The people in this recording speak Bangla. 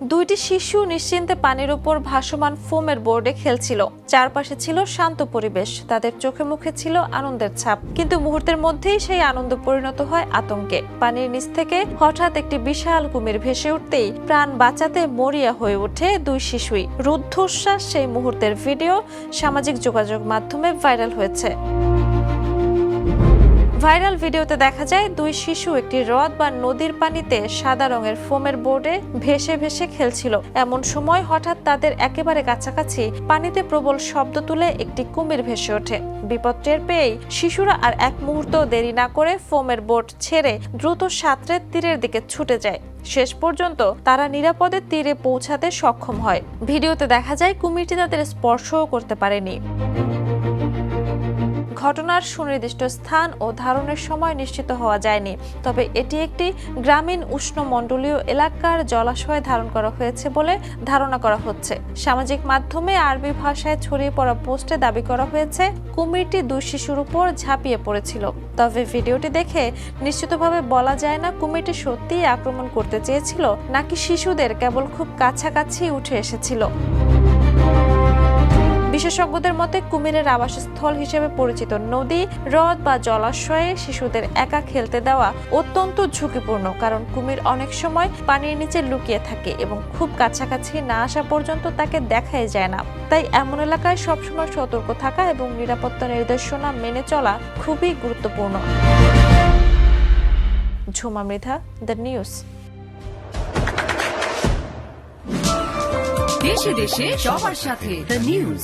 দুইটি শিশু নিশ্চিন্তে পানির উপর ভাসমান ফোমের বোর্ডে খেলছিল। চারপাশে ছিল শান্ত পরিবেশ, তাদের চোখে মুখে ছিল আনন্দের ছাপ। কিন্তু মুহূর্তের মধ্যেই সেই আনন্দ পরিণত হয় আতঙ্কে। পানির নিচ থেকে হঠাৎ একটি বিশাল কুমির ভেসে উঠতেই প্রাণ বাঁচাতে মরিয়া হয়ে ওঠে দুই শিশুই। রুদ্ধশ্বাস সেই মুহূর্তের ভিডিও সামাজিক যোগাযোগ মাধ্যমে ভাইরাল হয়েছে। ভাইরাল ভিডিওতে দেখা যায় দুই শিশু একটি হ্রদ বা নদীর পানিতে সাদা রঙের ফোমের বোর্ডে ভেসে ভেসে খেলছিল। এমন সময় হঠাৎ তাদের একেবারে কাছাকাছি পানিতে প্রবল শব্দ তুলে একটি কুমির ভেসে ওঠে। বিপদ টের পেয়েই শিশুরা আর এক মুহূর্ত দেরি না করে ফোমের বোর্ড ছেড়ে দ্রুত সাঁতরে তীরের দিকে ছুটে যায়। শেষ পর্যন্ত তারা নিরাপদে তীরে পৌঁছাতে সক্ষম হয়। ভিডিওতে দেখা যায় কুমিরটি তাদের স্পর্শও করতে পারেনি। ঘটনার সুনির্দিষ্ট স্থান ও ধারণের সময় নিশ্চিত হওয়া যায়নি, তবে এটি একটি গ্রামীণ উষ্ণমণ্ডলীয় এলাকার জলাশয়ে ধারণ করা হয়েছে বলে ধারণা করা হচ্ছে। সামাজিক মাধ্যমে আরবি ভাষায় ছড়িয়ে পড়া পোস্টে দাবি করা হয়েছে কুমিরটি দুই শিশুর উপর ঝাঁপিয়ে পড়েছিল। তবে ভিডিওটি দেখে নিশ্চিতভাবে বলা যায় না কুমিরটি সত্যিই আক্রমণ করতে চেয়েছিল নাকি শিশুদের কেবল খুব কাছাকাছি উঠে এসেছিল। বিশেষজ্ঞদের মতে কুমিরের আবাসস্থল হিসেবে পরিচিত নদী, হ্রদ বা জলাশয়ে শিশুদের একা খেলতে দেওয়া অত্যন্ত ঝুঁকিপূর্ণ, কারণ কুমির অনেক সময় পানির নিচে লুকিয়ে থাকে এবং খুব কাছাকাছি না আসা পর্যন্ত তাকে দেখাই যায় না। তাই এমন এলাকায় সবসময় সতর্ক থাকা এবং নিরাপত্তা নির্দেশনা মেনে চলা খুবই গুরুত্বপূর্ণ। Jhuma Mridha, the news. দেশে দেশে সবার সাথে দ্য নিউজ।